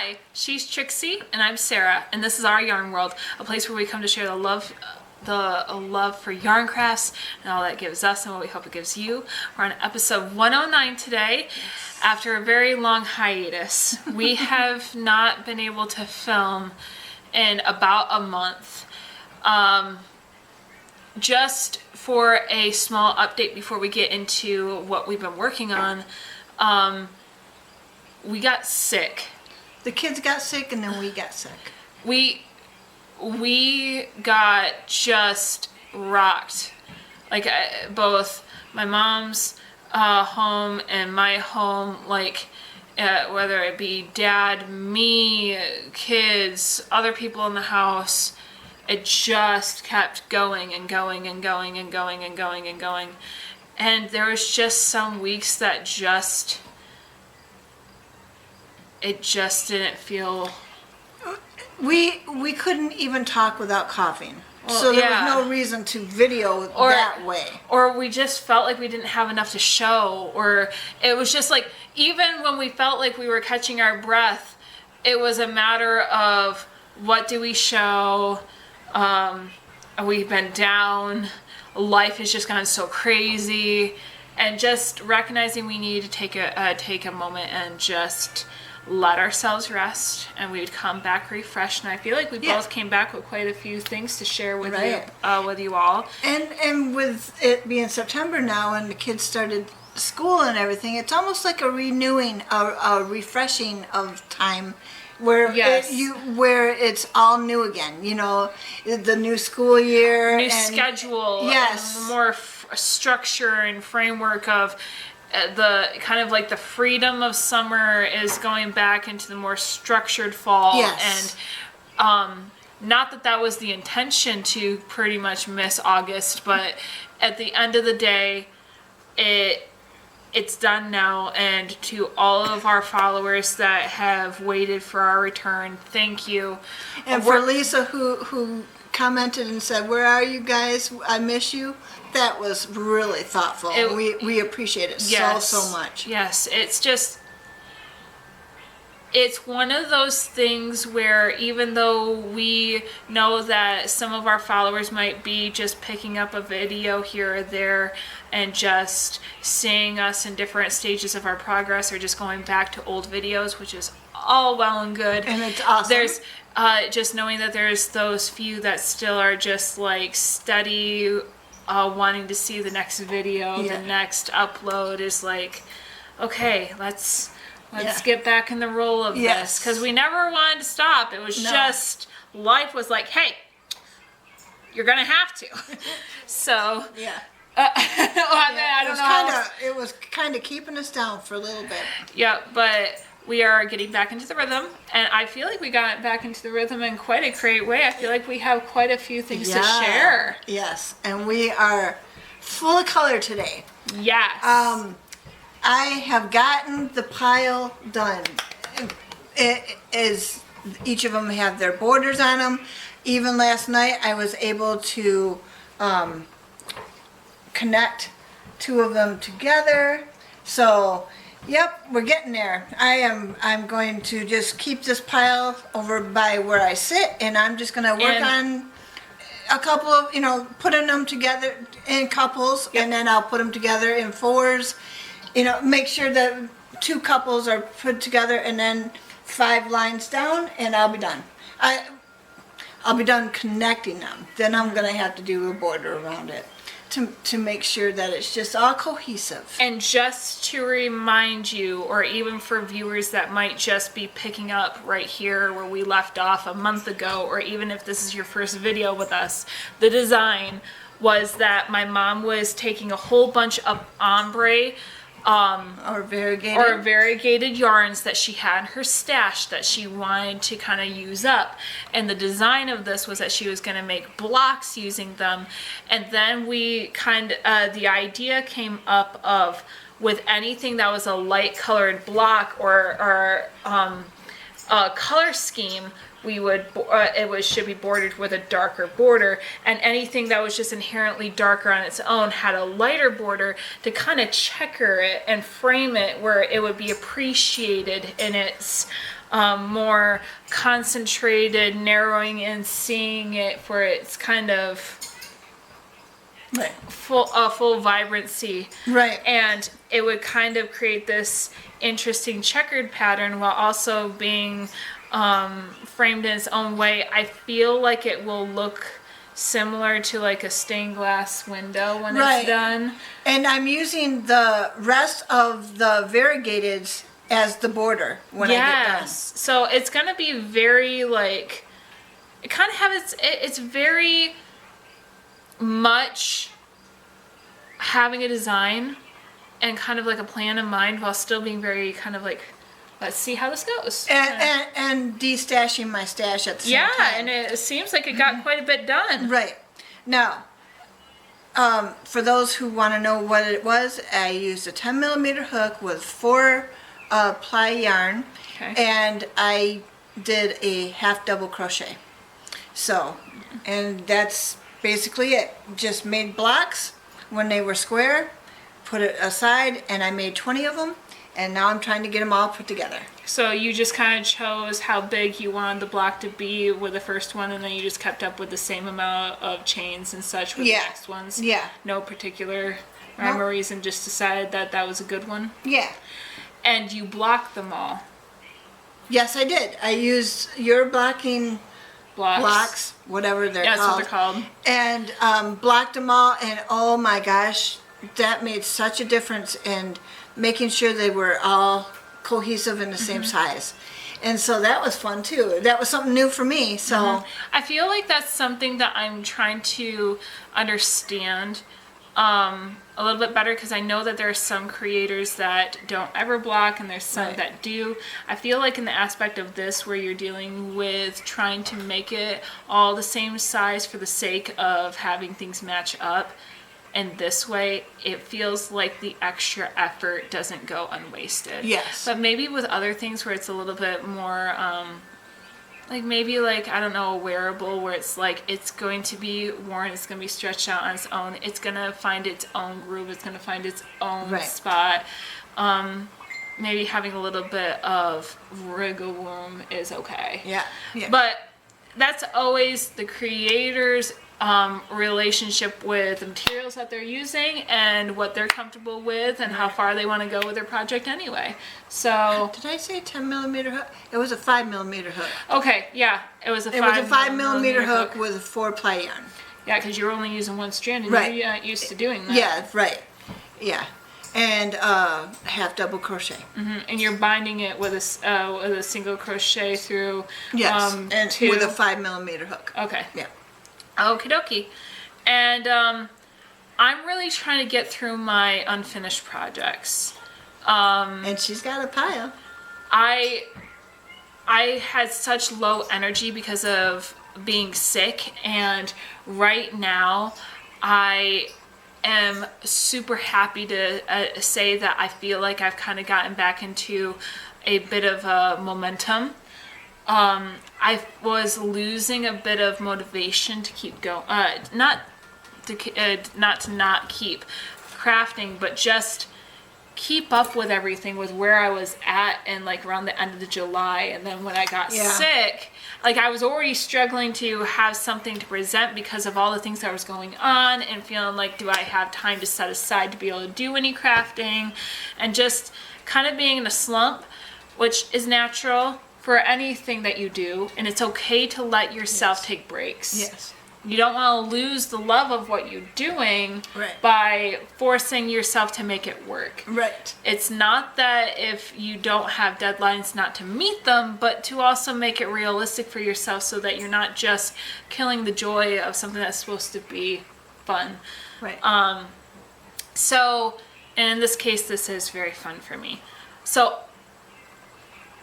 Hi, she's Trixie, and I'm Sarah, and this is Our Yarn World, a place where we come to share the love for yarn crafts and all that gives us and what we hope it gives you. We're on episode 109 today. After a very long hiatus. We have not been able to film in about a month. Just for a small update before we get into what we've been working on, we got sick. The kids got sick and then we got sick. We got just rocked. Like both my mom's home and my home, like whether it be dad, me, kids, other people in the house, it just kept going and going and going and going and going and going. And there was just some weeks that it just didn't feel... We couldn't even talk without coughing. Well, so there yeah. was no reason to video that way. Or we just felt like we didn't have enough to show. Or it was just like, even when we felt like we were catching our breath, it was a matter of, what do we show? We've been down. Life has just gone so crazy. And just recognizing we need to take a moment and just let ourselves rest, and we'd come back refreshed. And I feel like we both came back with quite a few things to share with you all. And with it being September now and the kids started school and everything, it's almost like a renewing, a refreshing of time where where it's all new again. You know, the new school year, new schedule, and more structure and framework of. The kind of like the freedom of summer is going back into the more structured fall. Yes. And not that was the intention to pretty much miss August, but at the end of the day, it's done now. And to all of our followers that have waited for our return, thank you. And for Lisa who commented and said, "Where are you guys? I miss you." That was really thoughtful. We appreciate it so much. Yes, it's one of those things where even though we know that some of our followers might be just picking up a video here or there and just seeing us in different stages of our progress, or just going back to old videos, which is all well and good. And it's awesome. There's just knowing that there's those few that still are just like steady, wanting to see the next video, the next upload is like, okay, let's get back in the roll of this, because we never wanted to stop. It was just, life was like, hey, you're gonna have to. So I don't know. It was kind of keeping us down for a little bit. Yeah, but we are getting back into the rhythm, and I feel like we got back into the rhythm in quite a great way. I feel like we have quite a few things to share. Yes, and we are full of color today. Yes. I have gotten the pile done. It is, each of them have their borders on them. Even last night I was able to connect two of them together. So yep, we're getting there. I'm going to just keep this pile over by where I sit, and I'm just going to work on a couple of, putting them together in couples, and then I'll put them together in fours. Make sure that two couples are put together, and then 5 lines down, and I'll be done. I'll be done connecting them. Then I'm going to have to do a border around it to make sure that it's just all cohesive. And just to remind you, or even for viewers that might just be picking up right here where we left off a month ago, or even if this is your first video with us, the design was that my mom was taking a whole bunch of ombre or variegated yarns that she had in her stash that she wanted to kind of use up, and the design of this was that she was going to make blocks using them. And then we the idea came up of, with anything that was a light colored block or a color scheme, we would should be bordered with a darker border, and anything that was just inherently darker on its own had a lighter border to kind of checker it and frame it where it would be appreciated in its more concentrated, narrowing in, seeing it for its kind of Right. full vibrancy. Right. And it would kind of create this interesting checkered pattern while also being framed in its own way. I feel like it will look similar to like a stained glass window when Right. it's done. And I'm using the rest of the variegateds as the border when I get done. Yes. So it's gonna be very like, it kind of has it's very much having a design and kind of like a plan in mind while still being very kind of like, let's see how this goes. And de-stashing my stash at the same time. Yeah, and it seems like it got quite a bit done. Right. Now, for those who want to know what it was, I used a 10 millimeter hook with 4 ply yarn, Okay. and I did a half double crochet. So, and that's basically it. Just made blocks when they were square, put it aside, and I made 20 of them, and now I'm trying to get them all put together. So you just kind of chose how big you wanted the block to be with the first one, and then you just kept up with the same amount of chains and such with Yeah. the next ones. Yeah. No particular rhyme or reason, just decided that that was a good one. Yeah. And you blocked them all. Yes, I did. I used your blocking blocks, whatever they're Yeah, that's called. what they're called. And blocked them all, and oh my gosh, that made such a difference in making sure they were all cohesive and the same size. And so that was fun too. That was something new for me. So I feel like that's something that I'm trying to understand a little bit better, because I know that there are some creators that don't ever block and there's some Right. that do. I feel like in the aspect of this where you're dealing with trying to make it all the same size for the sake of having things match up, and this way it feels like the extra effort doesn't go unwasted. Yes. But maybe with other things where it's a little bit more like maybe like, I don't know, a wearable where it's like it's going to be worn, it's going to be stretched out on its own, it's going to find its own groove, it's going to find its own Right. spot. Maybe having a little bit of wriggle room is okay. yeah. But that's always the creator's relationship with the materials that they're using and what they're comfortable with and how far they want to go with their project anyway. So, Did I say 10 millimeter hook? It was a 5 millimeter hook. okay, yeah, it was a It was a 5 millimeter hook with a 4 ply yarn. Yeah, because you're only using one strand and Right. you're not used to doing that. Yeah, right. Yeah. And half double crochet. And you're binding it with a single crochet through Yes. And 2. with a 5 millimeter hook. Okay. Yeah. Okie dokie. And I'm really trying to get through my unfinished projects. And she's got a pile. I had such low energy because of being sick, and right now I am super happy to say that I feel like I've kind of gotten back into a bit of a momentum. I was losing a bit of motivation to keep going, not to not keep crafting, but just keep up with everything with where I was at and like around the end of the July. And then when I got sick, like I was already struggling to have something to present because of all the things that was going on, and feeling like, do I have time to set aside to be able to do any crafting, and just kind of being in a slump, which is natural for anything that you do, and it's okay to let yourself take breaks. Yes. You don't want to lose the love of what you're doing Right. by forcing yourself to make it work. Right. It's not that if you don't have deadlines not to meet them, but to also make it realistic for yourself so that you're not just killing the joy of something that's supposed to be fun. Right. So, and in this case, this is very fun for me. So,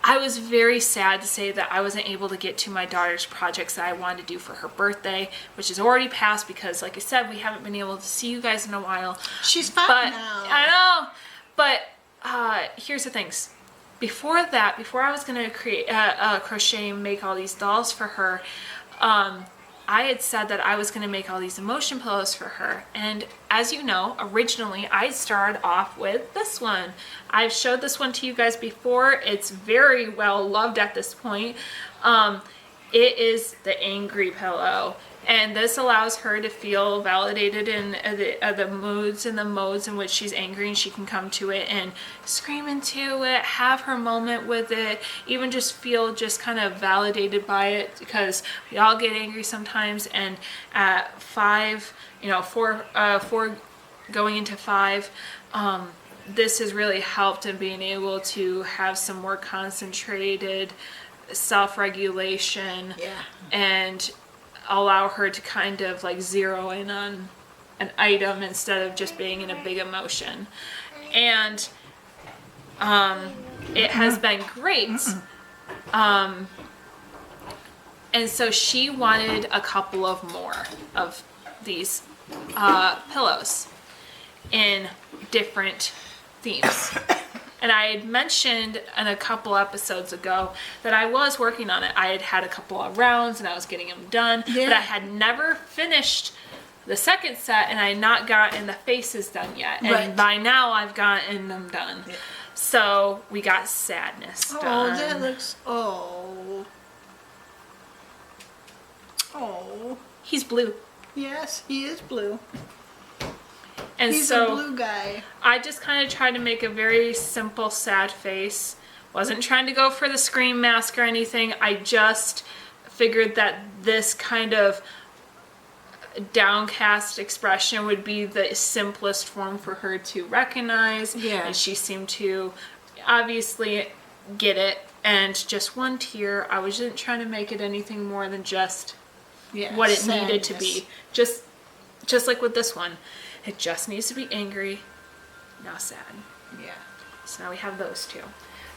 I was very sad to say that I wasn't able to get to my daughter's projects that I wanted to do for her birthday, which is already passed because, like I said, we haven't been able to see you guys in a while. She's 5 But now. I know. But here's the things. Before that, before I was gonna create crochet and make all these dolls for her, I had said that I was going to make all these emotion pillows for her. And as you know, originally I started off with this one. I've showed this one to you guys before. It's very well loved at this point. It is the angry pillow. And this allows her to feel validated in the moods and the modes in which she's angry, and she can come to it and scream into it, have her moment with it, even just feel just kind of validated by it, because we all get angry sometimes. And at 5, 4 going into 5, this has really helped in being able to have some more concentrated self-regulation and allow her to kind of like zero in on an item instead of just being in a big emotion. And it has been great. And so she wanted a couple of more of these pillows in different themes. And I had mentioned in a couple episodes ago that I was working on it. I had had a couple of rounds and I was getting them done, but I had never finished the second set, and I had not gotten the faces done yet. And by now I've gotten them done. Yeah. So we got sadness done. Oh, that looks, He's blue. Yes, he is blue. And he's so a blue guy. I just kind of tried to make a very simple, sad face. Wasn't trying to go for the scream mask or anything. I just figured that this kind of downcast expression would be the simplest form for her to recognize. Yeah. And she seemed to obviously get it. And just one tear. I wasn't trying to make it anything more than just what it needed to be. Just like with this one. It just needs to be angry, now sad. Yeah. So now we have those two.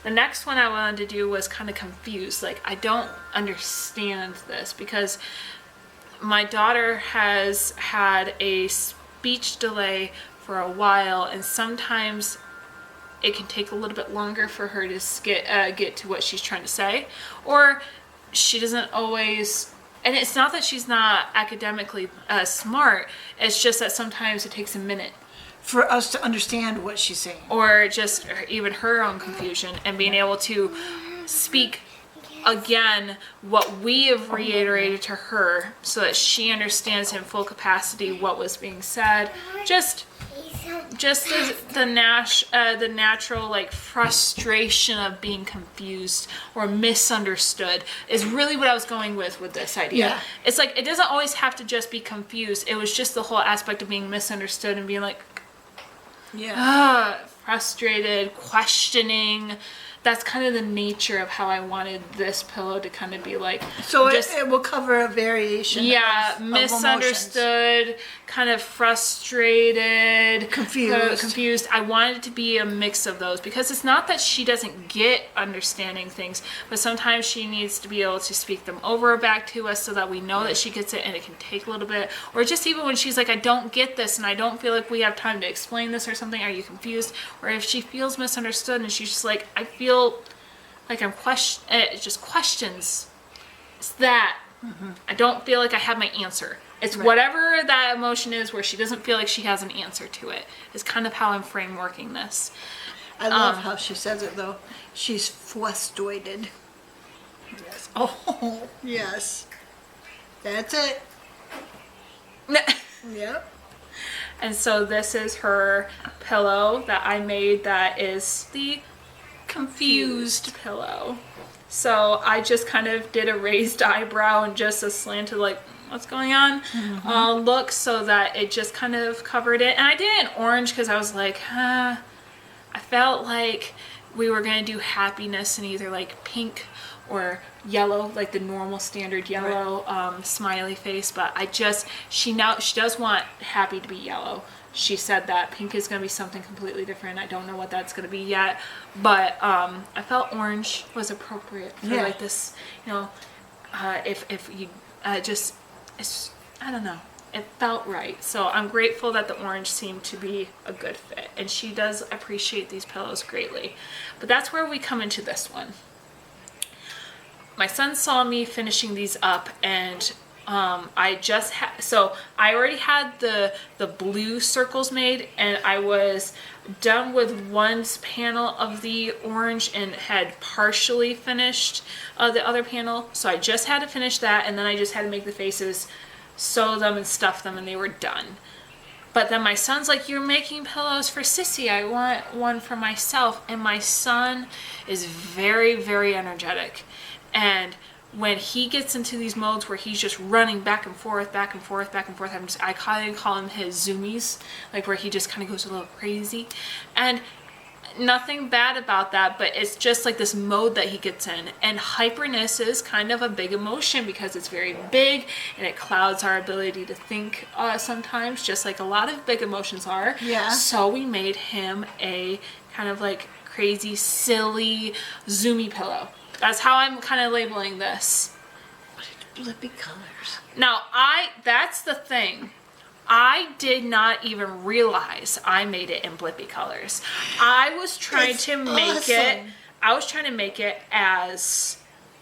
The next one I wanted to do was kind of confused. Like, I don't understand this, because my daughter has had a speech delay for a while, and sometimes it can take a little bit longer for her to get to what she's trying to say, or she doesn't always. And it's not that she's not academically smart. It's just that sometimes it takes a minute for us to understand what she's saying. Or just even her own confusion, and being able to speak again what we have reiterated to her so that she understands in full capacity what was being said. Just the natural like frustration of being confused or misunderstood is really what I was going with this idea. Yeah. It's like, it doesn't always have to just be confused. It was just the whole aspect of being misunderstood and being like, frustrated, questioning. That's kind of the nature of how I wanted this pillow to kind of be like. So it will cover a variation. Yeah, of misunderstood, kind of frustrated, confused. I wanted it to be a mix of those, because it's not that she doesn't get understanding things, but sometimes she needs to be able to speak them over back to us so that we know that she gets it, and it can take a little bit. Or just even when she's like, I don't get this, and I don't feel like we have time to explain this or something. Are you confused? Or if she feels misunderstood and she's just like, I feel like I'm it just questions. It's that. Mm-hmm. I don't feel like I have my answer. It's whatever that emotion is where she doesn't feel like she has an answer to it. Is kind of how I'm frameworking this. I love how she says it though. She's frustrated. Yes. Oh, yes. That's it. Yep. And so this is her pillow that I made, that is the confused pillow. So I just kind of did a raised eyebrow and just a slanted like, what's going on look, so that it just kind of covered it. And I did an orange because I was like, I felt like we were going to do happiness in either like pink or yellow, like the normal standard yellow smiley face. But she does want happy to be yellow. She said that pink is going to be something completely different. I don't know what that's going to be yet, but I felt orange was appropriate for like this, if you I don't know, it felt right. So I'm grateful that the orange seemed to be a good fit, and she does appreciate these pillows greatly. But that's where we come into this one. My son saw me finishing these up, and So I already had the blue circles made, and I was done with one panel of the orange and had partially finished the other panel. So I just had to finish that, and then I just had to make the faces, sew them and stuff them, and they were done. But then my son's like, you're making pillows for Sissy. I want one for myself. And my son is very, very energetic. And when he gets into these modes where he's just running back and forth, back and forth, back and forth, I kind of call him his zoomies, like where he just kind of goes a little crazy. And nothing bad about that, but it's just like this mode that he gets in. And hyperness is kind of a big emotion because it's very big and it clouds our ability to think sometimes, just like a lot of big emotions are. Yeah. So we made him a kind of like crazy, silly, zoomy pillow. That's how I'm kind of labeling this. Blippy colors. Now, that's the thing. I did not even realize I made it in blippy colors. I was trying to make it as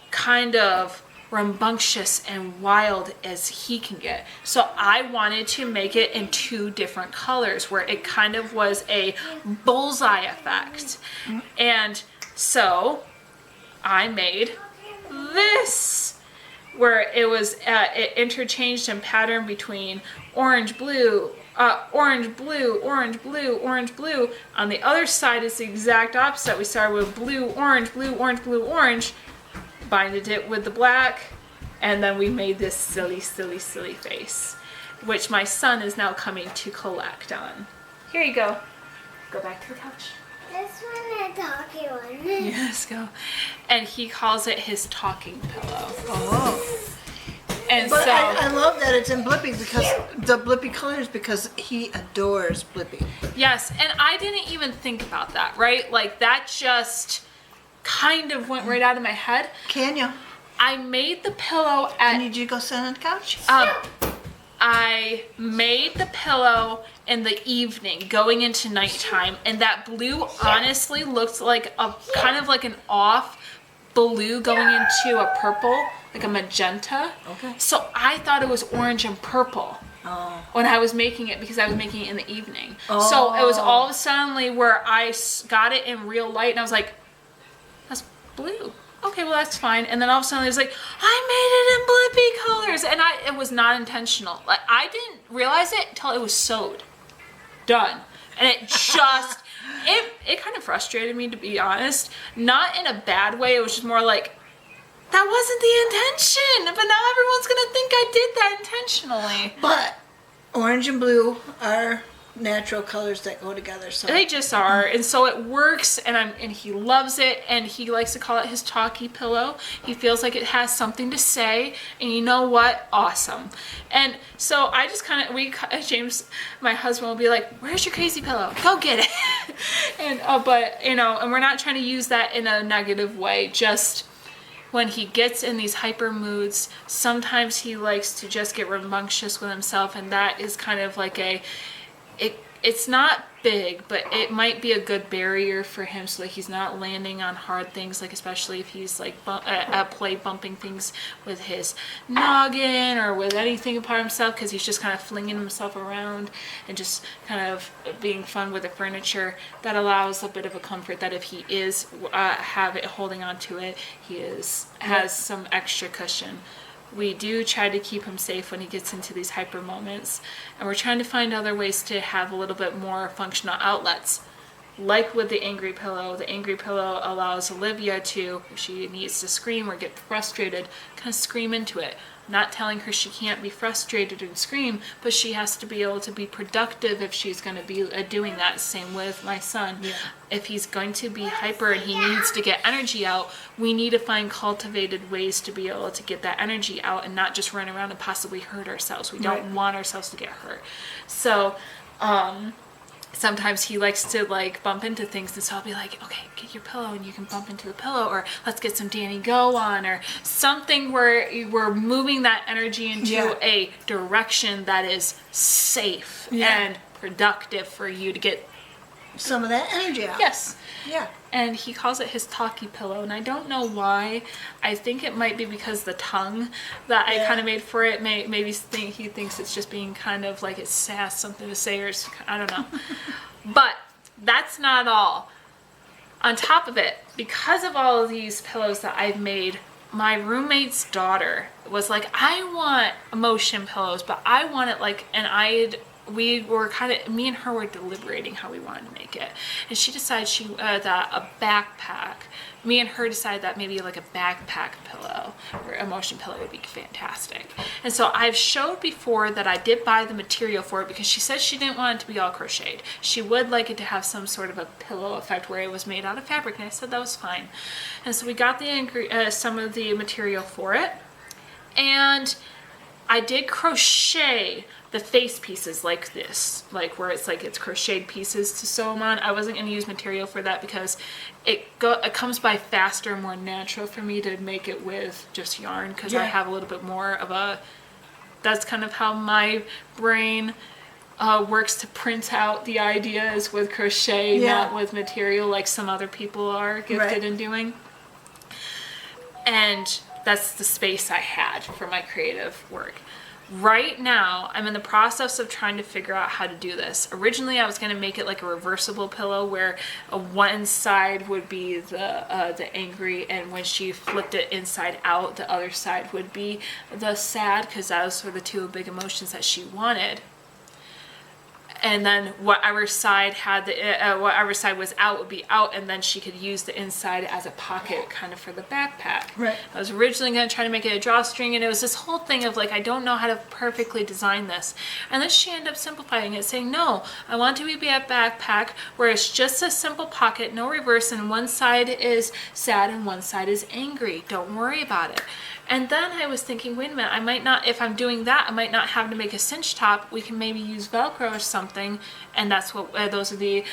kind of rambunctious and wild as he can get. So I wanted to make it in 2 different colors where it kind of was a bullseye effect. And so I made this, where it was it interchanged in pattern between orange, blue, orange, blue, orange, blue, orange, blue. On the other side is the exact opposite. We started with blue, orange, blue, orange, blue, orange, binded it with the black, and then we made this silly, silly, silly face, which my son is now coming to collect on. Here you go. Go back to the couch. This one, the talking one. Yes, go. And he calls it his talking pillow. Oh. And But so I love that it's in Blippy because the Blippy colors, because he adores Blippy. yes, and I didn't even think about that, right? Like that just kind of went right out of my head. Can you? I made the pillow I at need you to go sit on the couch. I made the pillow in the evening going into nighttime, and that blue honestly looked like a kind of like an off blue going into a purple, like a magenta. Okay. So I thought it was orange and purple when I was making it, because I was making it in the evening. So it was all of a sudden where I got it in real light and I was like, that's blue. Okay, well that's fine. And then all of a sudden it was like, I made it in Blippy colors, and it was not intentional. Like I didn't realize it until it was sewed, done, and it just it kind of frustrated me, to be honest. Not in a bad way. It was just more like, that wasn't the intention, but now everyone's gonna think I did that intentionally. But orange and blue are natural colors that go together. So They just are, and so it works, and he loves it, and he likes to call it his talkie pillow. He feels like it has something to say, and you know what? Awesome. And so I just James, my husband, will be like, "Where's your crazy pillow? Go get it." And but and we're not trying to use that in a negative way. Just when he gets in these hyper moods, sometimes he likes to just get rambunctious with himself, and that is kind of like it's not big, but it might be a good barrier for him, so that he's not landing on hard things, like especially if he's like at play bumping things with his noggin or with anything apart himself, because he's just kind of flinging himself around and just kind of being fun with the furniture. That allows a bit of a comfort that if he is holding on to it, has some extra cushion. We do try to keep him safe when he gets into these hyper moments, and we're trying to find other ways to have a little bit more functional outlets. Like with the angry pillow allows Olivia to, if she needs to scream or get frustrated, kind of scream into it. Not telling her she can't be frustrated and scream, but she has to be able to be productive if she's going to be doing that. Same with my son. Yeah. If he's going to be hyper and he needs to get energy out, we need to find cultivated ways to be able to get that energy out and not just run around and possibly hurt ourselves. We don't want ourselves to get hurt. So, sometimes he likes to bump into things, and so I'll be like, okay, get your pillow and you can bump into the pillow, or let's get some Danny Go on, or something where we're moving that energy into a direction that is safe and productive for you to get some of that energy out. Yes. Yeah. and he calls it his talkie pillow, and I don't know why. I think it might be because the tongue that I kind of made for it maybe he thinks it's just being kind of like it's sass, something to say, or I don't know. But that's not all. On top of it, because of all of these pillows that I've made, my roommate's daughter was like, I want emotion pillows, but I want it like, and we were kind of, me and her were deliberating how we wanted to make it. And she decided that a backpack, me and her decided that maybe like a backpack pillow or emotion pillow would be fantastic. And so I've showed before that I did buy the material for it because she said she didn't want it to be all crocheted. She would like it to have some sort of a pillow effect where it was made out of fabric, and I said that was fine. And so we got some of the material for it. And I did crochet the face pieces like this, like where it's like it's crocheted pieces to sew them on. I wasn't going to use material for that because it comes by faster, more natural for me to make it with just yarn, because I have a little bit more of a, that's kind of how my brain works to print out the ideas with crochet, not with material like some other people are gifted in doing. And that's the space I had for my creative work. Right now, I'm in the process of trying to figure out how to do this. Originally, I was going to make it like a reversible pillow where one side would be the angry, and when she flipped it inside out, the other side would be the sad, because those were the two big emotions that she wanted. And then whatever side was out would be out, and then she could use the inside as a pocket kind of for the backpack. Right. I was originally going to try to make it a drawstring, and it was this whole thing of like, I don't know how to perfectly design this. And then she ended up simplifying it, saying, no, I want it to be a backpack where it's just a simple pocket, no reverse, and one side is sad and one side is angry. Don't worry about it. And then I was thinking, wait a minute, I might not, if I'm doing that, I might not have to make a cinch top. We can maybe use Velcro or something. And that's what, those are the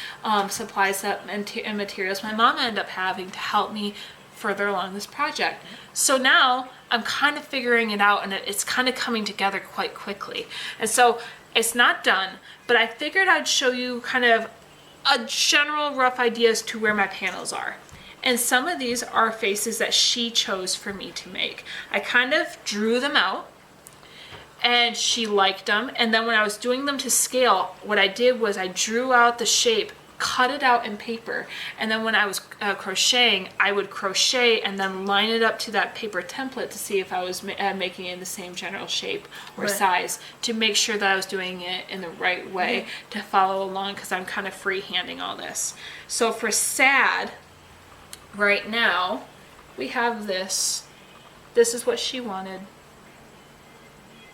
supplies and materials my mom ended up having to help me further along this project. So now I'm kind of figuring it out, and it's kind of coming together quite quickly. And so it's not done, but I figured I'd show you kind of a general rough idea as to where my panels are. And some of these are faces that she chose for me to make. I kind of drew them out, and she liked them. And then when I was doing them to scale, what I did was I drew out the shape, cut it out in paper, and then when I was crocheting, I would crochet and then line it up to that paper template to see if I was making it in the same general shape or size, to make sure that I was doing it in the right way to follow along, because I'm kind of freehanding all this. So for sad, right now, we have this. This is what she wanted.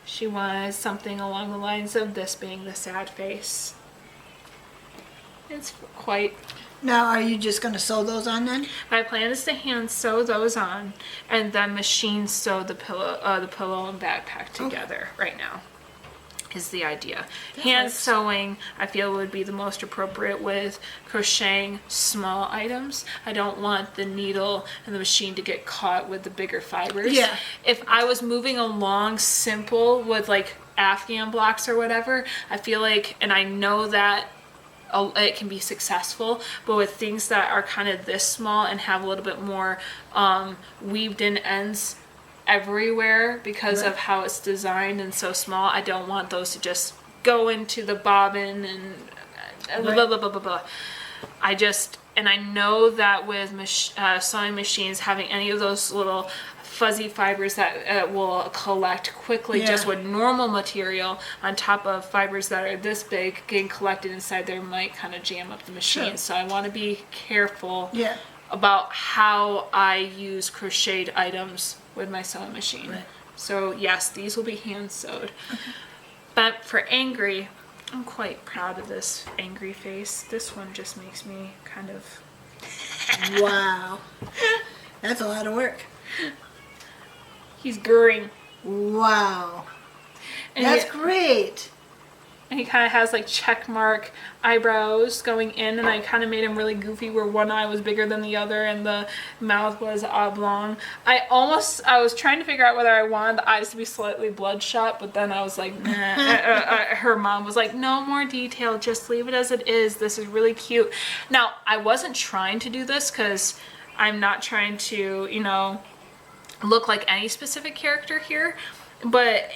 She wanted something along the lines of this being the sad face. It's quite... Now, are you just going to sew those on then? My plan is to hand sew those on, and then machine sew the pillow and backpack together right now. Is the idea. Hand sewing, I feel, would be the most appropriate with crocheting small items. I don't want the needle and the machine to get caught with the bigger fibers. Yeah. If I was moving along simple with like Afghan blocks or whatever, I feel like, and I know that it can be successful, but with things that are kind of this small and have a little bit more weaved in ends everywhere because of how it's designed and so small, I don't want those to just go into the bobbin and blah, blah, blah, blah, blah. And I know that with sewing machines, having any of those little fuzzy fibers that will collect quickly just with normal material on top of fibers that are this big getting collected inside there might kind of jam up the machine. So I want to be careful about how I use crocheted items with my sewing machine. Right. So yes, these will be hand sewed. Okay. But for angry, I'm quite proud of this angry face. This one just makes me kind of... Wow. That's a lot of work. He's gurring. Wow. And that's great. And he kind of has like check mark eyebrows going in, and I kind of made him really goofy where one eye was bigger than the other and the mouth was oblong. I was trying to figure out whether I wanted the eyes to be slightly bloodshot, but then I was like, nah. Her mom was like, no more detail, just leave it as it is. This is really cute. Now, I wasn't trying to do this because I'm not trying to, you know, look like any specific character here, but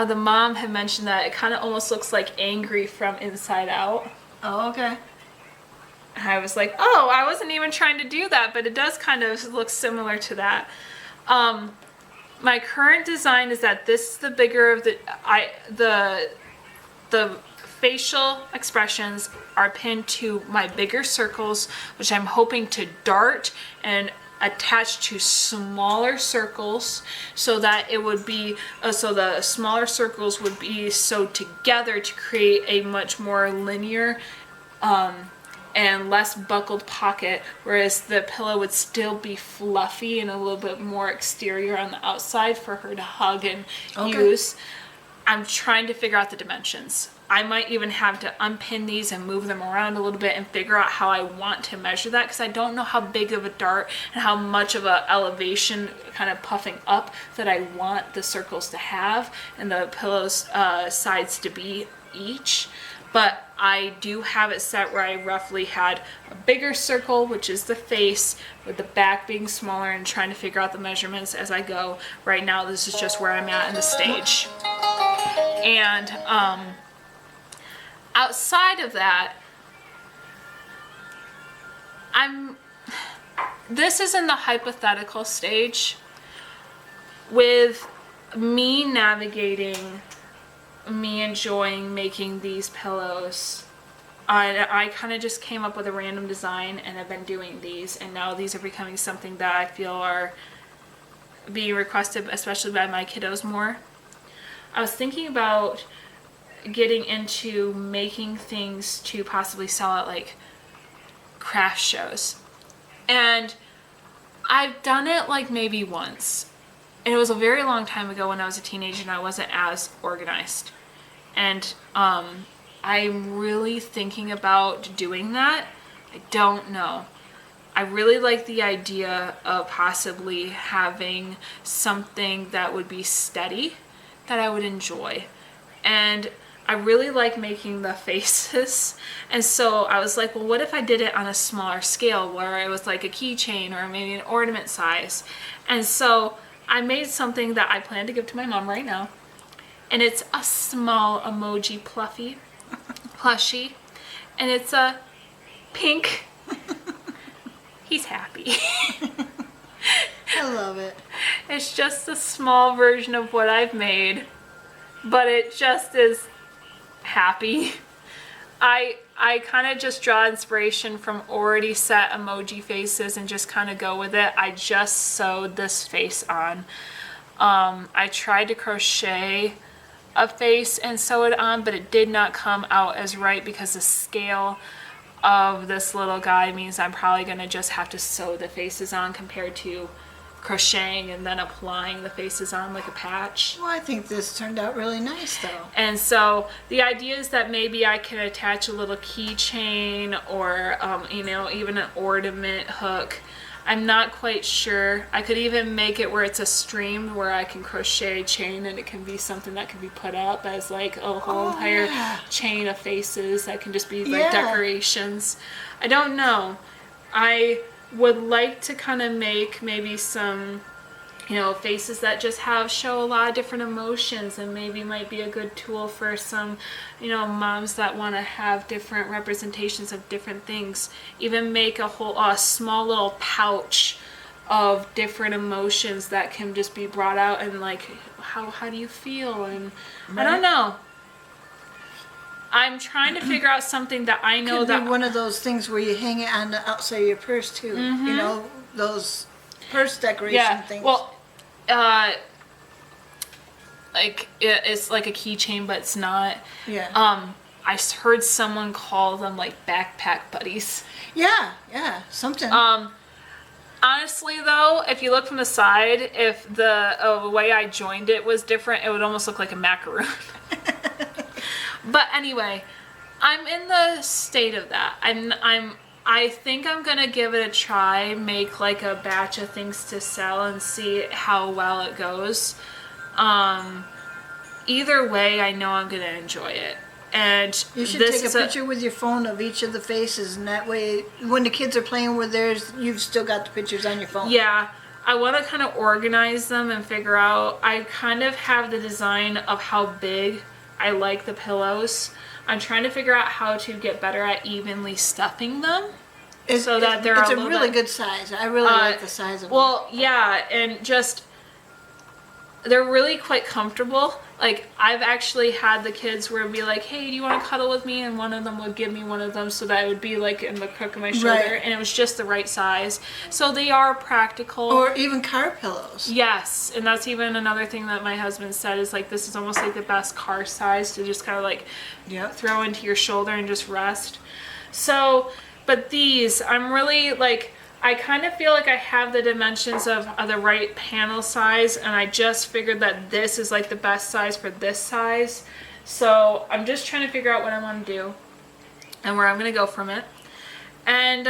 the mom had mentioned that it kind of almost looks like angry from inside out. Oh, okay. And I was like, oh, I wasn't even trying to do that, but it does kind of look similar to that. My current design is that this is the bigger of the facial expressions are pinned to my bigger circles, which I'm hoping to dart and attached to smaller circles so that it would be so the smaller circles would be sewed together to create a much more linear and less buckled pocket, whereas the pillow would still be fluffy and a little bit more exterior on the outside for her to hug and use. I'm trying to figure out the dimensions. I might even have to unpin these and move them around a little bit and figure out how I want to measure that, because I don't know how big of a dart and how much of a elevation kind of puffing up that I want the circles to have and the pillow's sides to be each. But I do have it set where I roughly had a bigger circle, which is the face, with the back being smaller, and trying to figure out the measurements as I go. Right now, this is just where I'm at in the stage. And outside of that, this is in the hypothetical stage with me navigating, me enjoying making these pillows. I kind of just came up with a random design and I've been doing these, and now these are becoming something that I feel are being requested, especially by my kiddos, more. I was thinking about getting into making things to possibly sell at like craft shows, and I've done it like maybe once, and it was a very long time ago when I was a teenager and I wasn't as organized, and I'm really thinking about doing that. I don't know. I really like the idea of possibly having something that would be steady, that I would enjoy. And I really like making the faces. And so I was like, well, what if I did it on a smaller scale where it was like a keychain or maybe an ornament size? And so I made something that I plan to give to my mom right now. And it's a small emoji plushie. And it's a pink. He's happy. I love it. It's just a small version of what I've made, but it just is happy. I kind of just draw inspiration from already set emoji faces and just kind of go with it. I just sewed this face on. I tried to crochet a face and sew it on, but it did not come out as right because the scale of this little guy means I'm probably going to just have to sew the faces on compared to crocheting and then applying the faces on like a patch. Well, I think this turned out really nice though. And so the idea is that maybe I can attach a little keychain or even an ornament hook. I'm not quite sure. I could even make it where it's a stream where I can crochet a chain and it can be something that can be put up as like a whole entire chain of faces that can just be like decorations. I don't know. I would like to kind of make maybe some, faces that just show a lot of different emotions, and maybe might be a good tool for some, moms that want to have different representations of different things. Even make a small little pouch of different emotions that can just be brought out, and like, how do you feel? And I don't know. I'm trying to figure out something that I know Could be one of those things where you hang it on the outside of your purse too. Mm-hmm. Those purse decoration things. Well, it's like a keychain, but it's not. Yeah. I heard someone call them like backpack buddies. Yeah, something. Honestly, though, if you look from the side, if the way I joined it was different, it would almost look like a macaroon. But anyway, I'm in the state of that. I think I'm gonna give it a try, make like a batch of things to sell and see how well it goes. Either way, I know I'm gonna enjoy it. And You should take a picture with your phone of each of the faces, and that way, when the kids are playing with theirs, you've still got the pictures on your phone. Yeah, I want to kind of organize them and figure out. I kind of have the design of how big I like the pillows. I'm trying to figure out how to get better at evenly stuffing them. It's a really good size. I really like the size of them. Well, yeah, and just they're really quite comfortable. Like, I've actually had the kids where it'd be like, hey, do you want to cuddle with me? And one of them would give me one of them so that it would be like in the crook of my shoulder. Right. And it was just the right size. So they are practical. Or even car pillows. Yes. And that's even another thing that my husband said is like, this is almost like the best car size to just kind of like throw into your shoulder and just rest. So, but these, I'm really like, I kind of feel like I have the dimensions of the right panel size, and I just figured that this is like the best size for this size. So I'm just trying to figure out what I want to do and where I'm going to go from it. And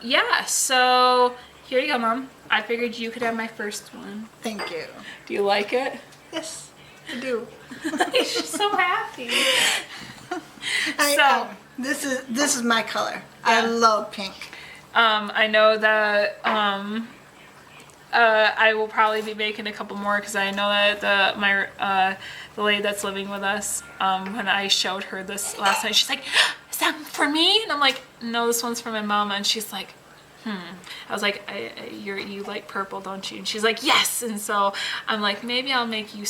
yeah, so here you go, Mom. I figured you could have my first one. Thank you. Do you like it? Yes, I do. She's so happy. This is my color. I love pink. I know that I will probably be making a couple more because I know that the lady that's living with us, when I showed her this last night, she's like, "Is that for me?" And I'm like, "No, this one's for my mama." And she's like, I was like, you like purple, don't you? And she's like, yes. And so I'm like, maybe I'll make you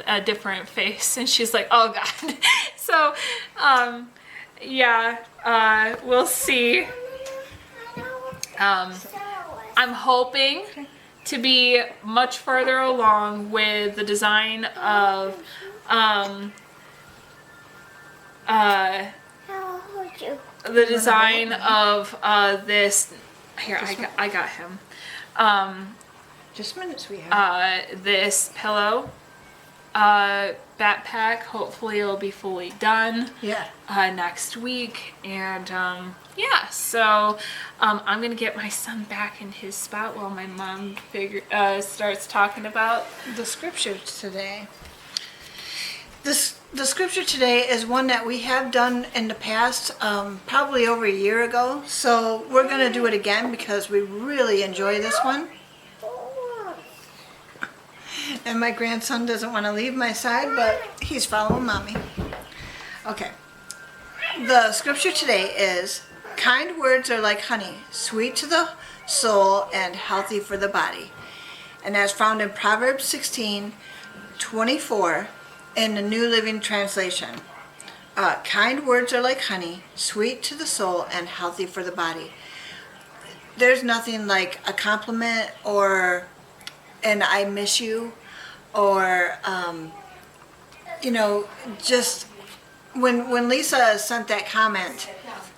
a different face. And she's like, oh God. So, yeah, we'll see. I'm hoping to be much further along with the design of this. Here, I got him. Just minutes we have. This pillow backpack. Hopefully it'll be fully done. Yeah. Next week, and yeah. So I'm gonna get my son back in his spot while my mom starts talking about The scripture today. The scripture today is one that we have done in the past, probably over a year ago. So we're going to do it again because we really enjoy this one. And my grandson doesn't want to leave my side, but he's following mommy. Okay. The scripture today is, kind words are like honey, sweet to the soul and healthy for the body. And that's found in Proverbs 16:24 in the New Living Translation. Kind words are like honey, sweet to the soul and healthy for the body. There's nothing like a compliment or an I miss you, or just when Lisa sent that comment,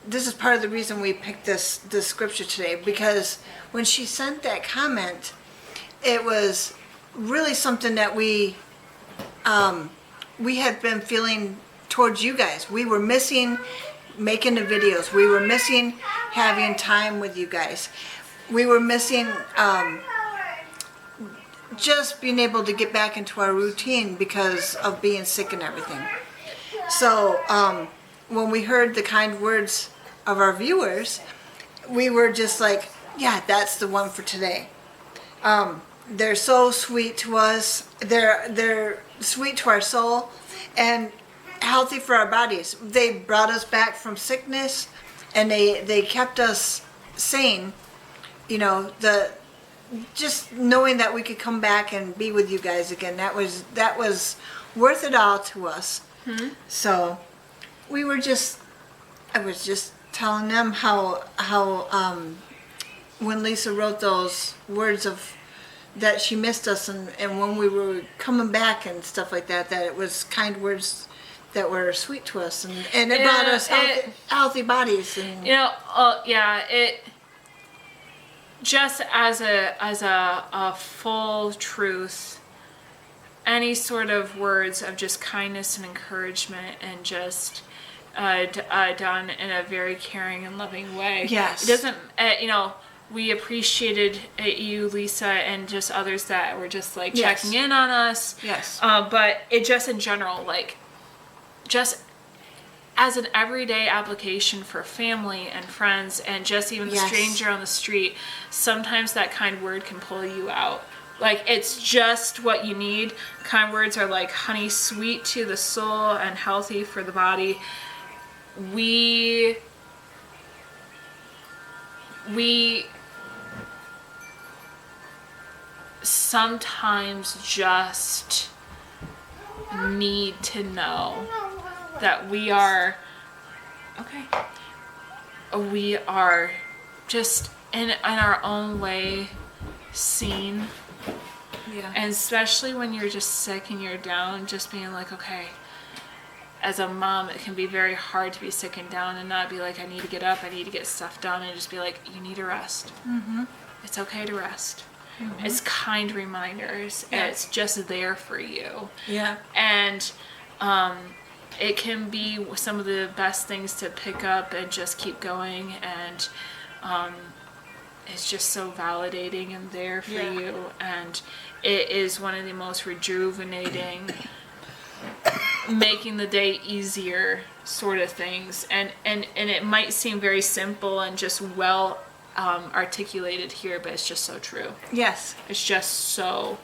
this is part of the reason we picked this scripture today, because when she sent that comment, it was really something that we had been feeling towards you guys. We were missing making the videos. We were missing having time with you guys. We were missing just being able to get back into our routine because of being sick and everything. So when we heard the kind words of our viewers, we were just like, yeah, that's the one for today. They're so sweet to us. They're sweet to our soul and healthy for our bodies. They brought us back from sickness, and they kept us sane. Just knowing that we could come back and be with you guys again, that was worth it all to us. Mm-hmm. So I was just telling them how when Lisa wrote those words of that she missed us, and when we were coming back and stuff like that, that it was kind words that were sweet to us, and it brought us healthy bodies. And it just as a full truth, any sort of words of just kindness and encouragement, and just done in a very caring and loving way. Yes. It doesn't, we appreciated you, Lisa, and just others that were just like Yes. checking in on us. Yes. But it just in general, like, just as an everyday application for family and friends and just even the Yes. stranger on the street, sometimes that kind word can pull you out. Like, it's just what you need. Kind words are like honey, sweet to the soul and healthy for the body. We sometimes just need to know that we are just in our own way seen. Yeah. And especially when you're just sick and you're down, just being like, okay, as a mom, it can be very hard to be sick and down and not be like, I need to get up, I need to get stuff done, and just be like, you need to rest. Mm-hmm. It's okay to rest. Mm-hmm. It's kind reminders. Yeah. It's just there for you. Yeah. And it can be some of the best things to pick up and just keep going. And it's just so validating and there for Yeah. you. And it is one of the most rejuvenating, making the day easier sort of things. And it might seem very simple and just well articulated here, but it's just so true. Yes. It's just so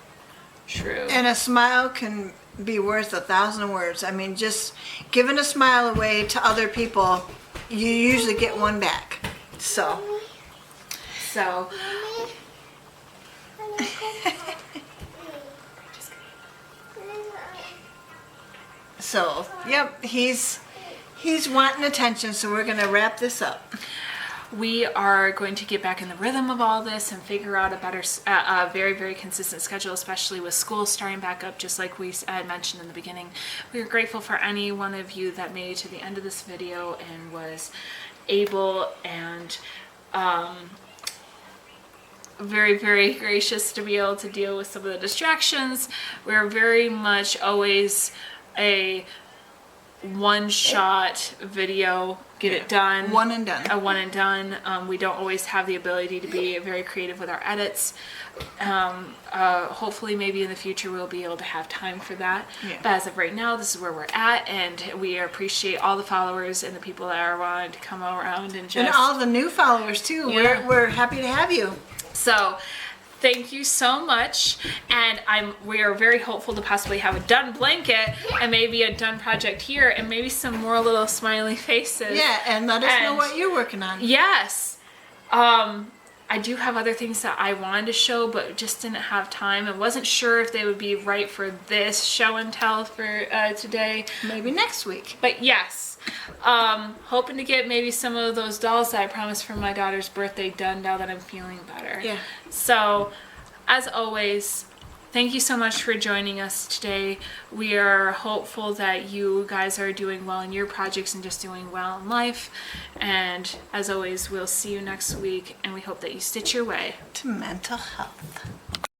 true. And a smile can be worth 1,000 words. I mean, just giving a smile away to other people, you usually get one back. So. Mommy, So, yep, he's wanting attention, so we're going to wrap this up. We are going to get back in the rhythm of all this and figure out a very, very consistent schedule, especially with school starting back up, just like we had mentioned in the beginning. We are grateful for any one of you that made it to the end of this video and was able and very, very gracious to be able to deal with some of the distractions. We're very much always a one-shot video, get it done. One and done. A one and done. We don't always have the ability to be very creative with our edits. Hopefully maybe in the future we'll be able to have time for that. Yeah. But as of right now, this is where we're at, and we appreciate all the followers and the people that are wanting to come around and just... And all the new followers, too. Yeah. We're happy to have you. So, thank you so much, and we are very hopeful to possibly have a done blanket and maybe a done project here and maybe some more little smiley faces. Yeah, and let us know And- what you're working on. Yes. I do have other things that I wanted to show, but just didn't have time and wasn't sure if they would be right for this show and tell for today. Maybe next week. But yes, hoping to get maybe some of those dolls that I promised for my daughter's birthday done now that I'm feeling better. Yeah. So, as always, thank you so much for joining us today. We are hopeful that you guys are doing well in your projects and just doing well in life. And as always, we'll see you next week, and we hope that you stitch your way To mental health.